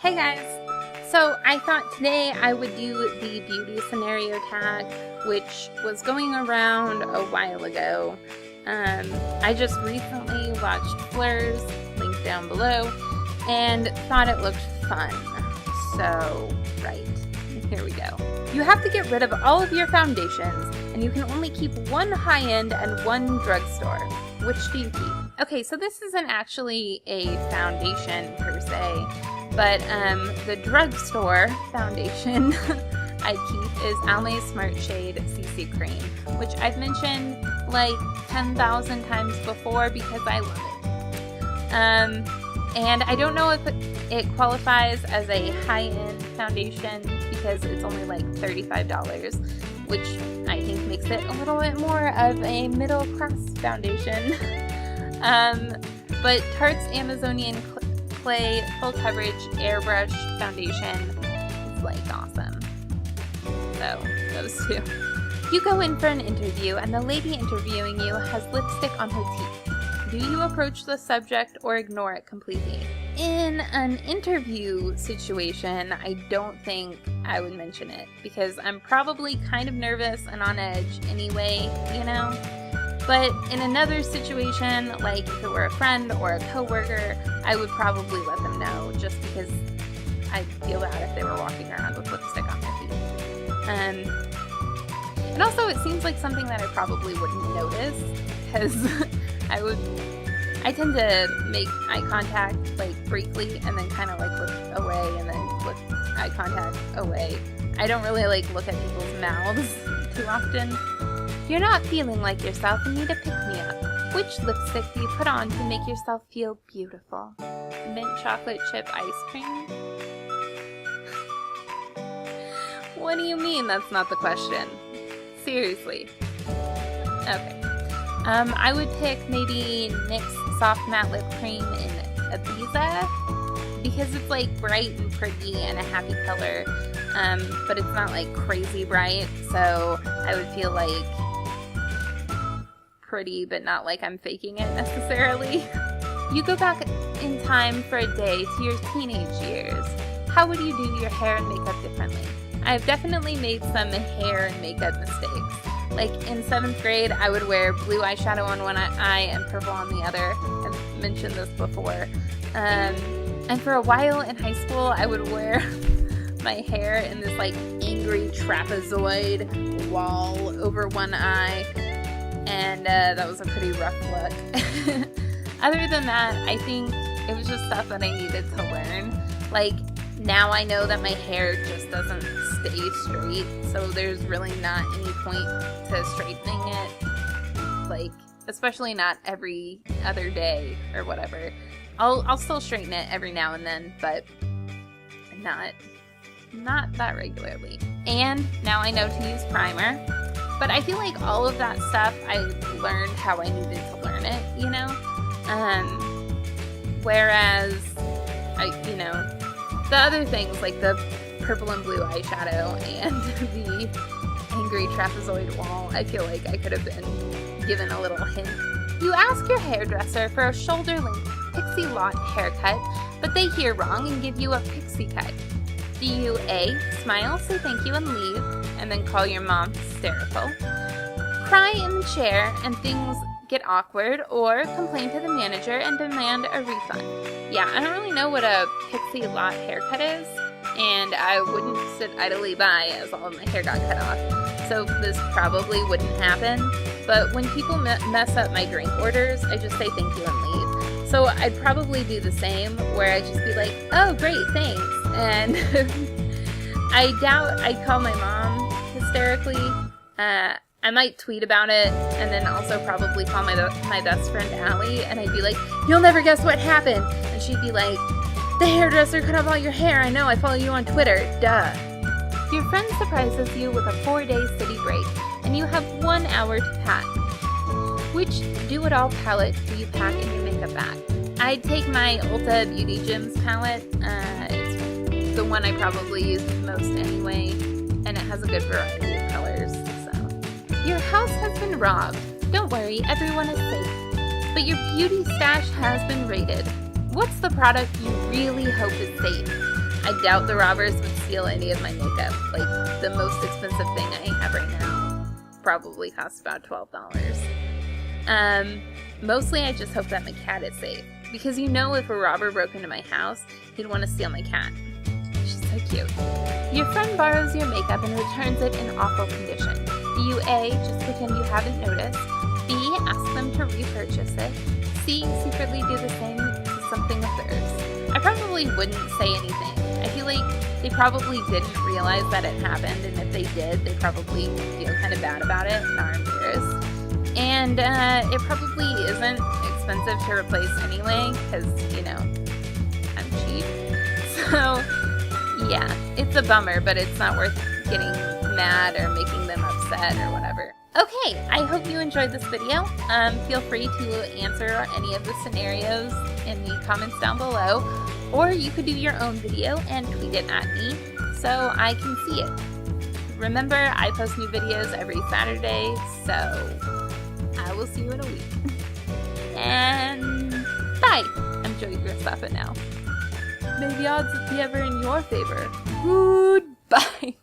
Hey guys! So I thought today I would do the beauty scenario tag, which was going around a while ago. I just recently watched Fleurs, linked down below, and thought it looked fun. So, right, here we go. You have to get rid of all of your foundations, and you can only keep one high-end and one drugstore. Which do you keep? Okay, so this isn't actually a foundation per se, but the drugstore foundation I keep is Almay Smart Shade CC Cream, which I've mentioned like 10,000 times before because I love it. And I don't know if it qualifies as a high-end foundation because it's only like $35, which I think makes it a little bit more of a middle-class foundation. But Tarte's Amazonian Clay Full Coverage Airbrush Foundation is like awesome. So, those two. You go in for an interview and the lady interviewing you has lipstick on her teeth. Do you approach the subject or ignore it completely? In an interview situation, I don't think I would mention it because I'm probably kind of nervous and on edge anyway, you know? But in another situation, like if it were a friend or a coworker, I would probably let them know just because I'd feel bad if they were walking around with lipstick on their feet. And also it seems like something that I probably wouldn't notice because I tend to make eye contact like briefly and then kind of like look away and then look eye contact away. I don't really like look at people's mouths too often. You're not feeling like yourself and need a pick-me-up. Which lipstick do you put on to make yourself feel beautiful? Mint chocolate chip ice cream? What do you mean that's not the question? Seriously. Okay. I would pick maybe NYX Soft Matte Lip Cream in Ibiza because it's like bright and pretty and a happy color, but it's not like crazy bright, so I would feel like pretty but not like I'm faking it necessarily. You go back in time for a day to your teenage years. How would you do your hair and makeup differently? I've definitely made some hair and makeup mistakes. Like in 7th grade, I would wear blue eyeshadow on one eye and purple on the other. I've mentioned this before. And for a while in high school, I would wear my hair in this like angry trapezoid wall over one eye. And that was a pretty rough look. Other than that, I think it was just stuff that I needed to learn. Like, now I know that my hair just doesn't stay straight, so there's really not any point to straightening it, like, especially not every other day or whatever. I'll still straighten it every now and then, but not that regularly. And now I know to use primer, but I feel like all of that stuff I learned how I needed to learn it, you know? Whereas, the other things like the purple and blue eyeshadow and the angry trapezoid wall, I feel like I could have been given a little hint. You ask your hairdresser for a shoulder-length Pixie Lott haircut, but they hear wrong and give you a pixie cut. Do you A, smile, say thank you, and leave, and then call your mom hysterical? Cry in the chair and things get awkward, or complain to the manager and demand a refund? Yeah, I don't really know what a Pixie Lott haircut is, and I wouldn't sit idly by as all of my hair got cut off, so this probably wouldn't happen. But when people mess up my drink orders, I just say thank you and leave. So I'd probably do the same, where I'd just be like, oh great, thanks, and I doubt I'd call my mom hysterically. I might tweet about it, and then also probably call my best friend Allie, and I'd be like, you'll never guess what happened. And she'd be like, the hairdresser cut off all your hair. I know, I follow you on Twitter. Duh. Your friend surprises you with a 4-day city break, and you have 1 hour to pack. Which do-it-all palette do you pack in your makeup bag? I'd take my Ulta Beauty Gems palette. It's the one I probably use the most anyway, and it has a good variety of colors. Your house has been robbed. Don't worry, everyone is safe. But your beauty stash has been raided. What's the product you really hope is safe? I doubt the robbers would steal any of my makeup. Like, the most expensive thing I have right now probably costs about $12. Mostly I just hope that my cat is safe. Because you know if a robber broke into my house, he'd want to steal my cat. She's so cute. Your friend borrows your makeup and returns it in awful condition. You A, just pretend you haven't noticed. B, ask them to repurchase it. C, secretly do the same to something of theirs. I probably wouldn't say anything. I feel like they probably didn't realize that it happened, and if they did, they probably feel kind of bad about it and are embarrassed. And it probably isn't expensive to replace anyway, because, you know, I'm cheap. So, yeah, it's a bummer, but it's not worth getting mad or making them upset or whatever. Okay, I hope you enjoyed this video. Feel free to answer any of the scenarios in the comments down below, or you could do your own video and tweet it at me so I can see it. Remember, I post new videos every Saturday, so I will see you in a week. And bye! I'm Joey Gristaffa now. May the odds be ever in your favor. Goodbye!